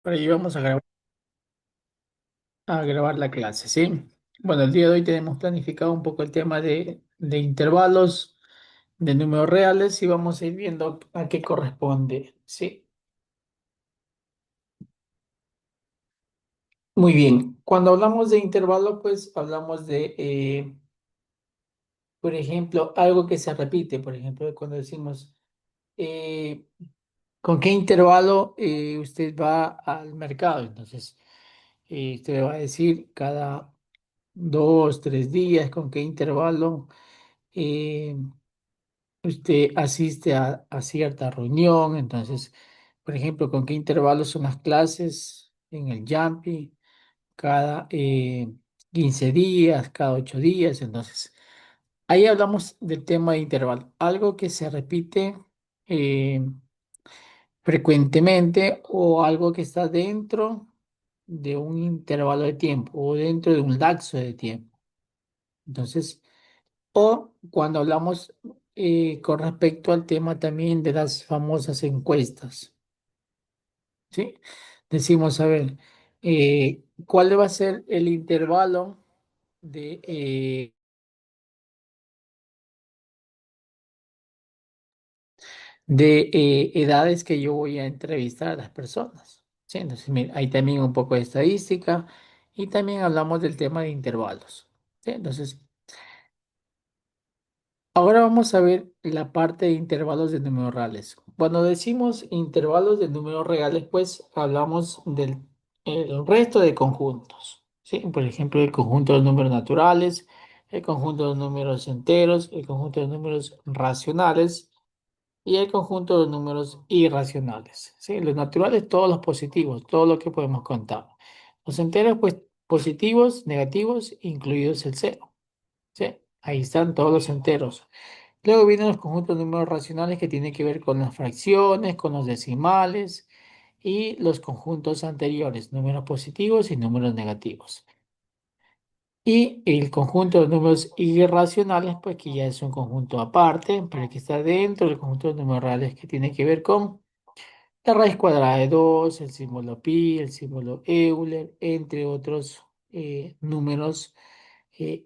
Por ahí vamos a grabar la clase, ¿sí? Bueno, el día de hoy tenemos planificado un poco el tema de intervalos, de números reales y vamos a ir viendo a qué corresponde, ¿sí? Muy bien. Cuando hablamos de intervalo, pues hablamos por ejemplo, algo que se repite. Por ejemplo, cuando decimos, eh, ¿con qué intervalo usted va al mercado? Entonces, usted va a decir cada 2, 3 días, con qué intervalo eh, usted asiste a cierta reunión. Entonces, por ejemplo, con qué intervalo son las clases en el Yampi, cada 15 días, cada 8 días. Entonces, ahí hablamos del tema de intervalo, algo que se repite eh, frecuentemente o algo que está dentro de un intervalo de tiempo o dentro de un lapso de tiempo. Entonces, o cuando hablamos con respecto al tema también de las famosas encuestas, ¿sí? Decimos, a ver, ¿cuál va a ser el intervalo de edades que yo voy a entrevistar a las personas? ¿Sí? Entonces, mira, hay también un poco de estadística y también hablamos del tema de intervalos, ¿sí? Entonces, ahora vamos a ver la parte de intervalos de números reales. Cuando decimos intervalos de números reales, pues hablamos del el resto de conjuntos, ¿sí? Por ejemplo, el conjunto de números naturales, el conjunto de números enteros, el conjunto de números racionales y el conjunto de números irracionales, ¿sí? Los naturales, todos los positivos, todo lo que podemos contar. Los enteros, pues positivos, negativos, incluidos el cero, ¿sí? Ahí están todos los enteros. Luego vienen los conjuntos de números racionales que tienen que ver con las fracciones, con los decimales y los conjuntos anteriores, números positivos y números negativos. Y el conjunto de números irracionales, pues que ya es un conjunto aparte, pero que está dentro del conjunto de números reales que tiene que ver con la raíz cuadrada de 2, el símbolo pi, el símbolo Euler, entre otros números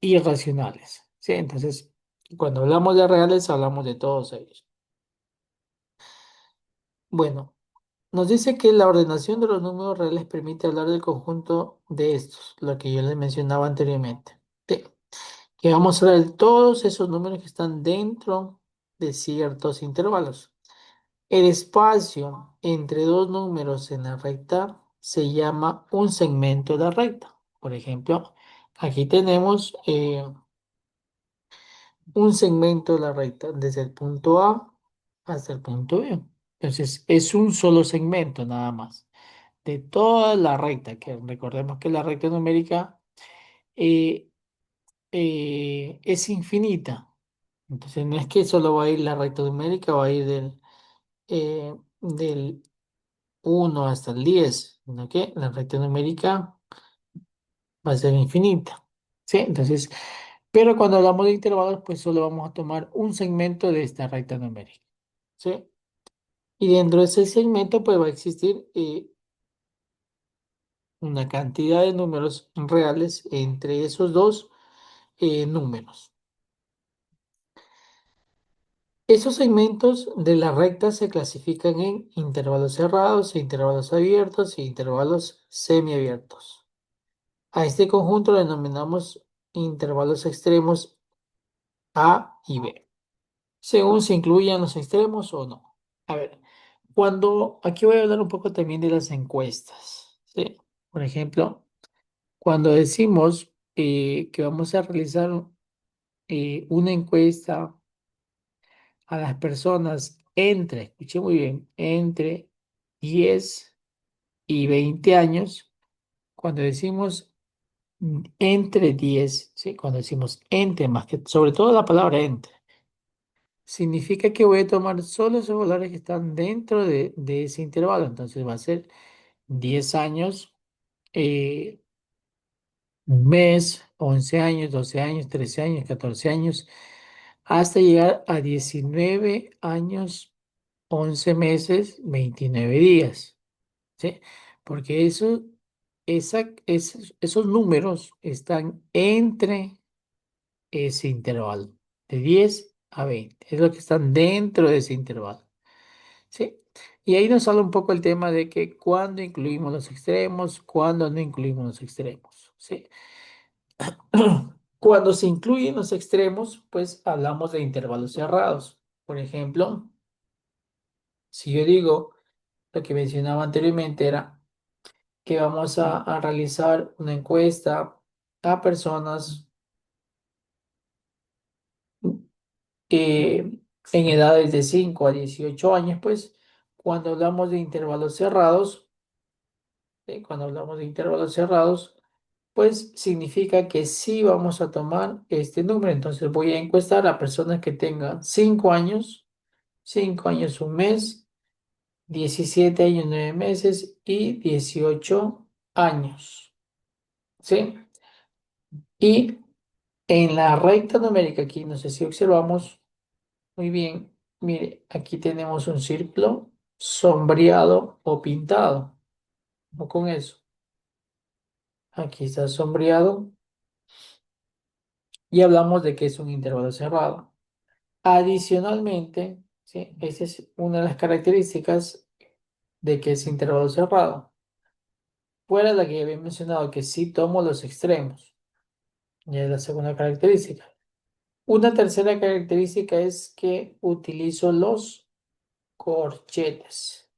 irracionales, ¿sí? Entonces, cuando hablamos de reales, hablamos de todos ellos. Bueno, nos dice que la ordenación de los números reales permite hablar del conjunto de estos, lo que yo les mencionaba anteriormente. Sí, que vamos a hablar de todos esos números que están dentro de ciertos intervalos. El espacio entre dos números en la recta se llama un segmento de la recta. Por ejemplo, aquí tenemos un segmento de la recta desde el punto A hasta el punto B. Entonces, es un solo segmento nada más de toda la recta, que recordemos que la recta numérica eh, es infinita. Entonces, no es que solo va a ir la recta numérica, va a ir del 1 hasta el 10, sino que la recta numérica va a ser infinita. ¿Sí? Entonces, pero cuando hablamos de intervalos, pues solo vamos a tomar un segmento de esta recta numérica. ¿Sí? Y dentro de ese segmento, pues va a existir una cantidad de números reales entre esos dos números. Esos segmentos de la recta se clasifican en intervalos cerrados, e intervalos abiertos e intervalos semiabiertos. A este conjunto le denominamos intervalos extremos A y B, según se incluyan los extremos o no. A ver, aquí voy a hablar un poco también de las encuestas, ¿sí? Por ejemplo, cuando decimos que vamos a realizar una encuesta a las personas escuché muy bien, entre 10 y 20 años, cuando decimos entre 10, ¿sí? Cuando decimos entre, más que sobre todo la palabra entre, significa que voy a tomar solo esos valores que están dentro de ese intervalo. Entonces va a ser 10 años, eh, un mes, 11 años, 12 años, 13 años, 14 años, hasta llegar a 19 años, 11 meses, 29 días, ¿sí? porque esos números están entre ese intervalo, de 10 a 20, es lo que están dentro de ese intervalo, ¿sí? Y ahí nos habla un poco el tema de que cuando incluimos los extremos, cuando no incluimos los extremos, ¿sí? Cuando se incluyen los extremos, pues hablamos de intervalos cerrados. Por ejemplo, si yo digo lo que mencionaba anteriormente era que vamos a realizar una encuesta a personas en edades de 5 a 18 años, pues cuando hablamos de intervalos cerrados, cuando hablamos de intervalos cerrados, pues significa que sí vamos a tomar este número. Entonces voy a encuestar a personas que tengan 5 años, un mes, 17 años, 9 meses y 18 años, ¿sí? Y en la recta numérica aquí, no sé si observamos muy bien, mire, aquí tenemos un círculo sombreado o pintado, o con eso. Aquí está sombreado y hablamos de que es un intervalo cerrado. Adicionalmente, ¿sí? Esa es una de las características de que es intervalo cerrado. Fuera la que había mencionado, que sí tomo los extremos, ya es la segunda característica. Una tercera característica es que utilizo los corchetes,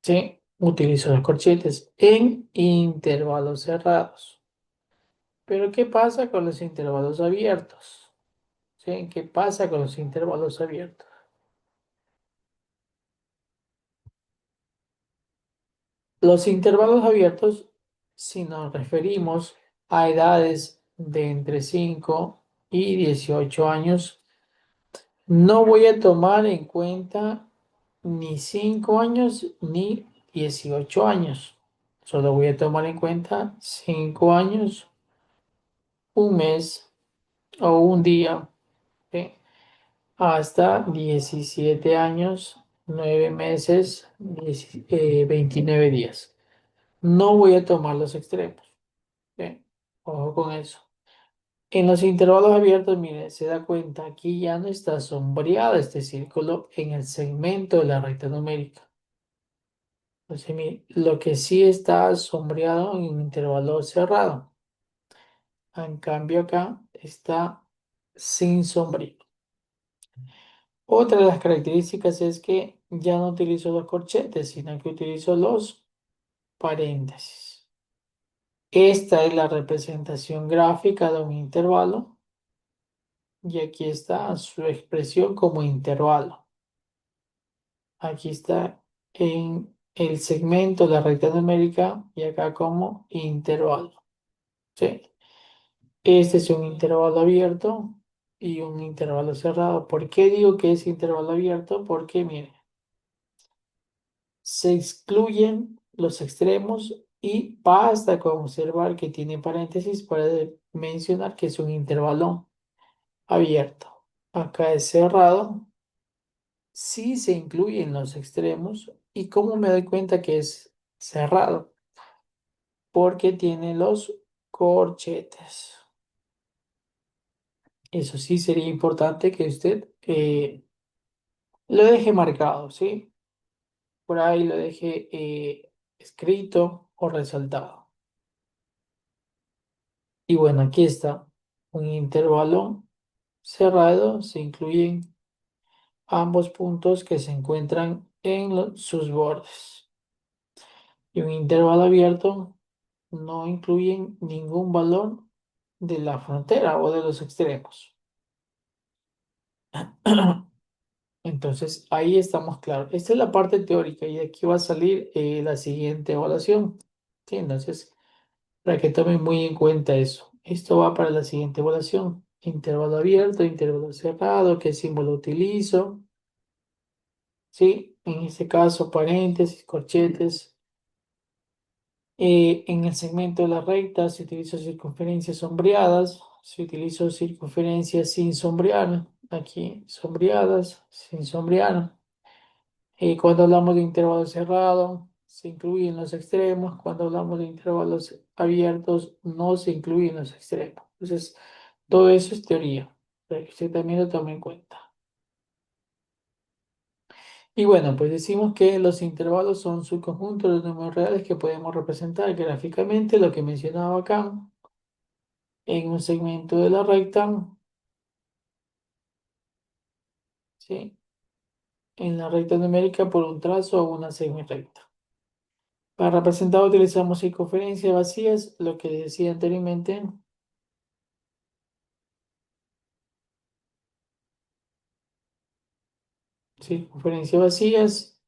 ¿sí? Utilizo los corchetes en intervalos cerrados. Pero ¿qué pasa con los intervalos abiertos? ¿Sí? ¿Qué pasa con los intervalos abiertos? Los intervalos abiertos, si nos referimos a edades de entre 5 y 18 años, no voy a tomar en cuenta ni 5 años ni 18 años. Solo voy a tomar en cuenta 5 años, un mes o un día, ¿sí? Hasta 17 años, 9 meses, 29 días. No voy a tomar los extremos, ¿sí? Ojo con eso. En los intervalos abiertos, mire, se da cuenta, aquí ya no está sombreado este círculo en el segmento de la recta numérica. Entonces, mire, lo que sí está sombreado en un intervalo cerrado. En cambio, acá está sin sombreado. Otra de las características es que ya no utilizo los corchetes, sino que utilizo los paréntesis. Esta es la representación gráfica de un intervalo y aquí está su expresión como intervalo. Aquí está en el segmento de la recta numérica y acá como intervalo, ¿sí? Este es un intervalo abierto y un intervalo cerrado. ¿Por qué digo que es intervalo abierto? Porque, mire, se excluyen los extremos y basta con observar que tiene paréntesis para mencionar que es un intervalo abierto. Acá es cerrado, sí se incluyen los extremos. ¿Y cómo me doy cuenta que es cerrado? Porque tiene los corchetes. Eso sí sería importante que usted lo deje marcado, ¿sí? Por ahí lo deje escrito o resaltado. Y bueno, aquí está un intervalo cerrado. Se incluyen ambos puntos que se encuentran en sus bordes. Y un intervalo abierto no incluyen ningún valor de la frontera o de los extremos. Entonces, ahí estamos claros. Esta es la parte teórica y aquí va a salir la siguiente evaluación. Sí, entonces, para que tomen muy en cuenta eso. Esto va para la siguiente evaluación. Intervalo abierto, intervalo cerrado, qué símbolo utilizo. Sí, en este caso, paréntesis, corchetes. En el segmento de la recta se utilizan circunferencias sombreadas, se utilizó circunferencias sin sombrear, aquí sombreadas, sin sombrear. Cuando hablamos de intervalo cerrado, se incluyen los extremos. Cuando hablamos de intervalos abiertos, no se incluyen los extremos. Entonces, todo eso es teoría, para que usted también lo tome en cuenta. Y bueno, pues decimos que los intervalos son su conjunto de números reales que podemos representar gráficamente, lo que mencionaba acá, en un segmento de la recta, ¿sí? En la recta numérica por un trazo o una recta. Para representar utilizamos circunferencias vacías, lo que decía anteriormente, circunferencias vacías,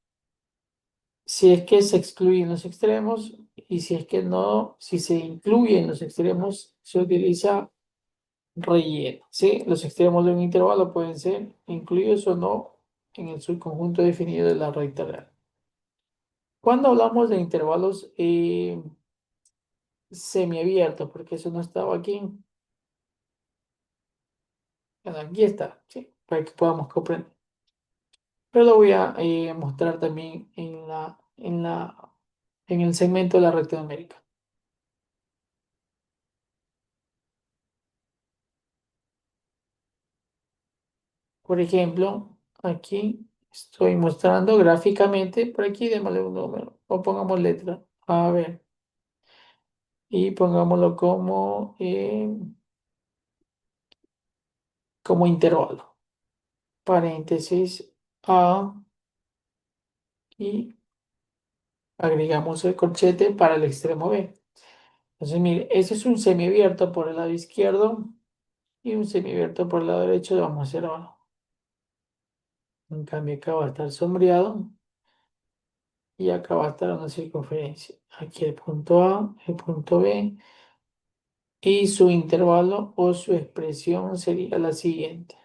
si es que se excluyen los extremos y si es que no, si se incluyen los extremos, se utiliza relleno, ¿sí? Los extremos de un intervalo pueden ser incluidos o no en el subconjunto definido de la recta real. Cuando hablamos de intervalos semiabiertos, porque eso no estaba aquí, bueno, aquí está, ¿sí? Para que podamos comprender. Pero lo voy a mostrar también en el segmento de la recta numérica. Por ejemplo, aquí estoy mostrando gráficamente, por aquí démosle un número o pongamos letra. A ver, y pongámoslo como intervalo. Paréntesis A y agregamos el corchete para el extremo B. Entonces, mire, ese es un semiabierto por el lado izquierdo y un semiabierto por el lado derecho. Lo vamos a hacer ahora. En cambio, acá va a estar sombreado y acá va a estar una circunferencia. Aquí el punto A, el punto B y su intervalo o su expresión sería la siguiente.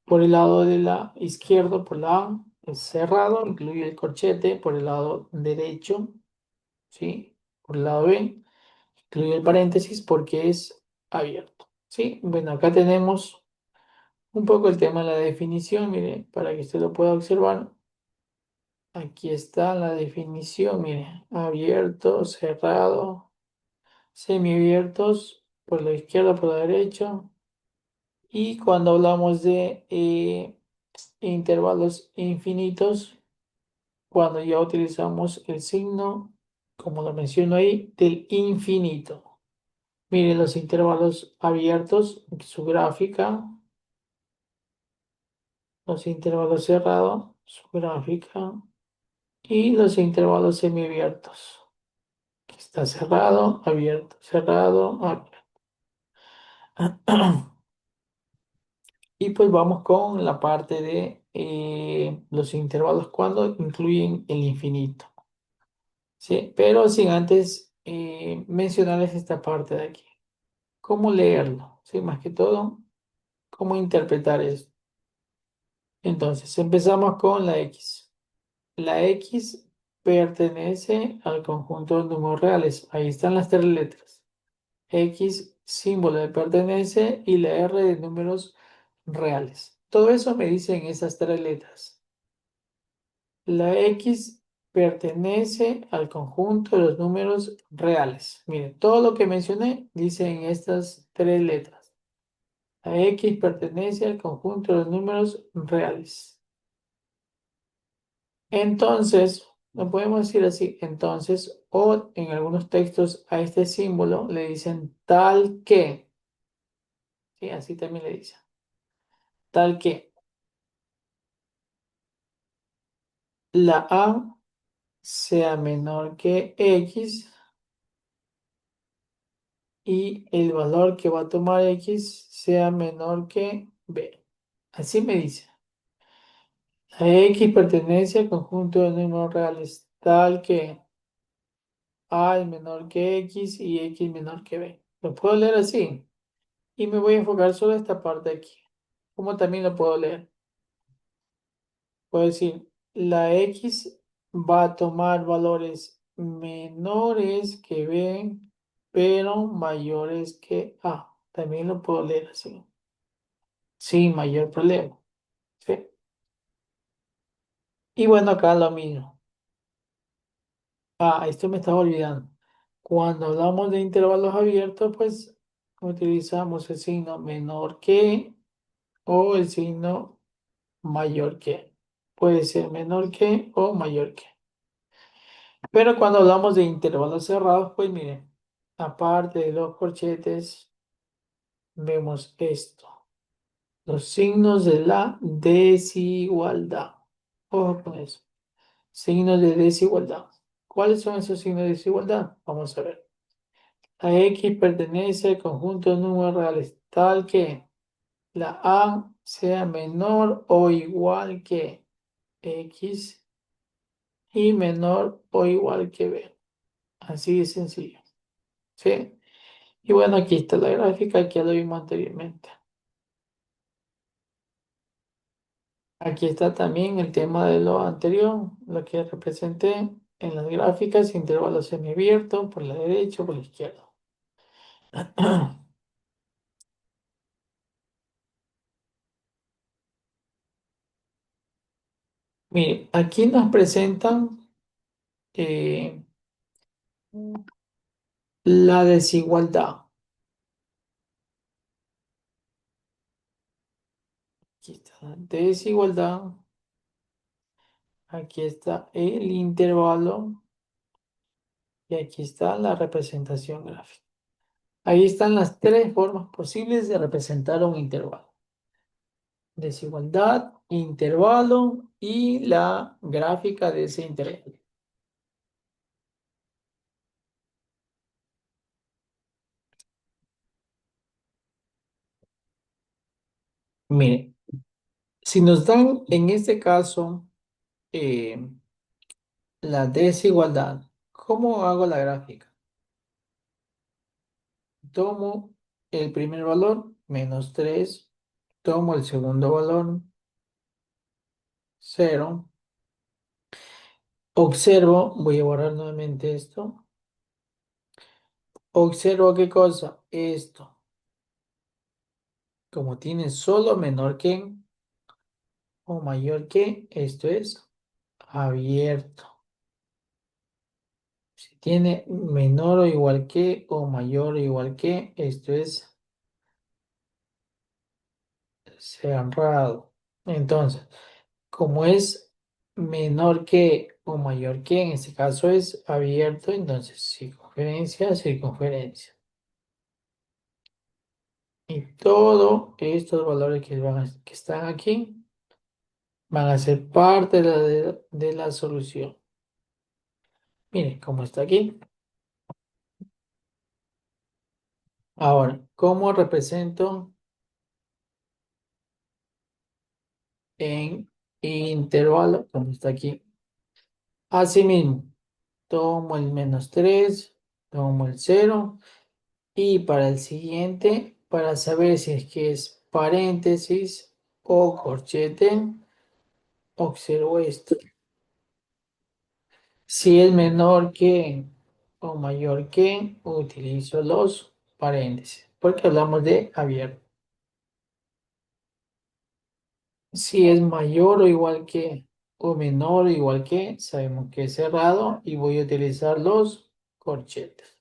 Por el lado de la izquierdo, por la A, es cerrado, incluye el corchete. Por el lado derecho, ¿sí? Por el lado B, incluye el paréntesis porque es abierto, ¿sí? Bueno, acá tenemos un poco el tema de la definición, mire, para que usted lo pueda observar. Aquí está la definición, mire, abierto, cerrado, semiabiertos, por la izquierda, por la derecha. Y cuando hablamos de intervalos infinitos, cuando ya utilizamos el signo, como lo menciono ahí, del infinito. Miren los intervalos abiertos, su gráfica, los intervalos cerrados, su gráfica, y los intervalos semiabiertos. Aquí está cerrado, abierto. Y pues vamos con la parte de los intervalos cuando incluyen el infinito. ¿Sí? Pero sin antes mencionarles esta parte de aquí. ¿Cómo leerlo? ¿Sí? Más que todo, ¿cómo interpretar esto? Entonces, empezamos con la X. La X pertenece al conjunto de números reales. Ahí están las tres letras. X, símbolo de pertenece, y la R de números reales. Todo eso me dicen esas tres letras. La X pertenece al conjunto de los números reales. Miren, todo lo que mencioné dice en estas tres letras. La X pertenece al conjunto de los números reales. Entonces, lo podemos decir así. Entonces, o en algunos textos a este símbolo le dicen tal que. Sí, así también le dicen. Tal que la A sea menor que X y el valor que va a tomar X sea menor que B. Así me dice. La X pertenece al conjunto de números reales tal que A es menor que X y X menor que B. Lo puedo leer así y me voy a enfocar solo esta parte de aquí. ¿Cómo también lo puedo leer? Puedo decir, la X va a tomar valores menores que B, pero mayores que A. También lo puedo leer así, sin mayor problema. ¿Sí? Y bueno, acá lo mismo. Esto me estaba olvidando. Cuando hablamos de intervalos abiertos, pues utilizamos el signo menor que o el signo mayor que. Puede ser menor que o mayor que. Pero cuando hablamos de intervalos cerrados, pues miren, aparte de los corchetes, vemos esto. Los signos de la desigualdad. Ojo con eso. Signos de desigualdad. ¿Cuáles son esos signos de desigualdad? Vamos a ver. La X pertenece al conjunto de números reales tal que la A sea menor o igual que X y menor o igual que B. Así de sencillo. ¿Sí? Y bueno, aquí está la gráfica que ya lo vimos anteriormente. Aquí está también el tema de lo anterior, lo que representé en las gráficas, intervalos semiabiertos por la derecha o por la izquierda. Mire, aquí nos presentan eh, la desigualdad. Aquí está la desigualdad. Aquí está el intervalo y aquí está la representación gráfica. Ahí están las tres formas posibles de representar un intervalo. Desigualdad, intervalo y la gráfica de ese intervalo. Mire, si nos dan en este caso eh, la desigualdad, ¿cómo hago la gráfica? Tomo el primer valor, -3, tomo el segundo valor, 0, observo, voy a borrar nuevamente esto, observo qué cosa, esto, como tiene solo menor que o mayor que, esto es abierto. Si tiene menor o igual que o mayor o igual que, esto es cerrado. Entonces, como es menor que o mayor que, en este caso es abierto, entonces circunferencia, circunferencia. Y todos estos valores que están aquí van a ser parte de la solución. Miren cómo está aquí. Ahora, ¿cómo represento en intervalo? Como está aquí. Asimismo, tomo el -3, tomo el 0 y para el siguiente, para saber si es que es paréntesis o corchete, observo esto. Si es menor que o mayor que, utilizo los paréntesis, porque hablamos de abierto. Si es mayor o igual que o menor o igual que, sabemos que es cerrado y voy a utilizar los corchetes.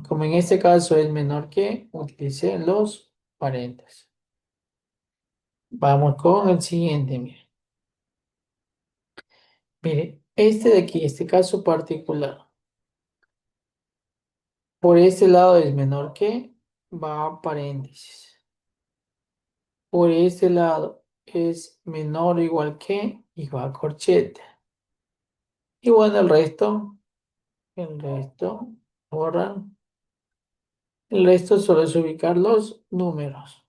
Como en este caso es menor que, utilicé los paréntesis. Vamos con el siguiente, mire. Mire, este de aquí, este caso particular, por este lado es menor que, va a paréntesis. Por este lado es menor o igual que, y va a corchete. Y bueno, el resto, borran. El resto solo es ubicar los números.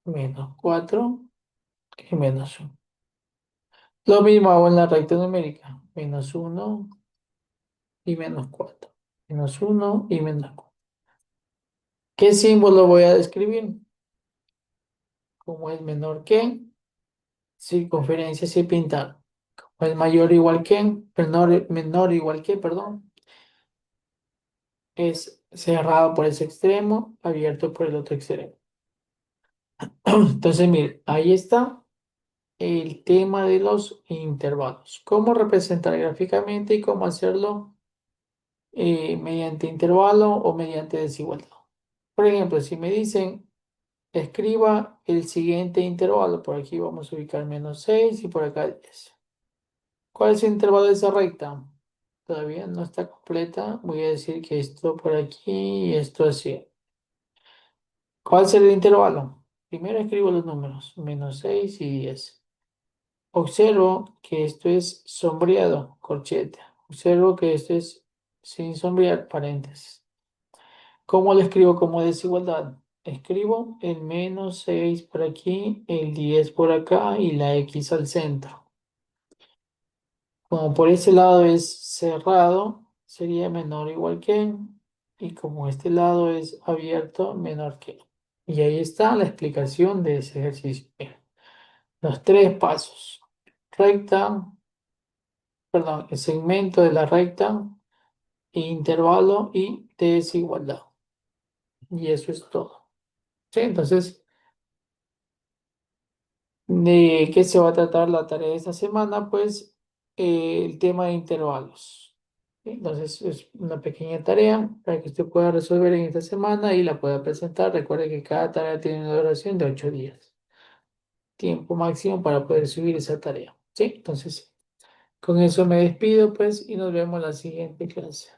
-4 y -1. Lo mismo hago en la recta numérica. -1 y -4. -1 y -4. ¿Qué símbolo voy a describir? Como es menor que, circunferencia sin pintar. Como es mayor o igual que, menor o igual que, perdón, es cerrado por ese extremo, abierto por el otro extremo. Entonces, mire, ahí está el tema de los intervalos. Cómo representar gráficamente y cómo hacerlo mediante intervalo o mediante desigualdad. Por ejemplo, si me dicen, escriba el siguiente intervalo, por aquí vamos a ubicar -6 y por acá 10. ¿Cuál es el intervalo de esa recta? Todavía no está completa. Voy a decir que esto por aquí y esto así. ¿Cuál será el intervalo? Primero escribo los números, -6 y 10. Observo que esto es sombreado, corchete. Observo que esto es sin sombrear, paréntesis. ¿Cómo lo escribo como desigualdad? Escribo el -6 por aquí, el 10 por acá y la X al centro. Como por ese lado es cerrado, sería menor o igual que, y como este lado es abierto, menor que. Y ahí está la explicación de ese ejercicio. Bien, los tres pasos. Recta, perdón, el segmento de la recta, intervalo y desigualdad. Y eso es todo. ¿Sí? Entonces, ¿de qué se va a tratar la tarea de esta semana? Pues el tema de intervalos. ¿Sí? Entonces, es una pequeña tarea para que usted pueda resolver en esta semana y la pueda presentar. Recuerde que cada tarea tiene una duración de 8 días. Tiempo máximo para poder subir esa tarea. ¿Sí? Entonces, con eso me despido, pues, y nos vemos en la siguiente clase.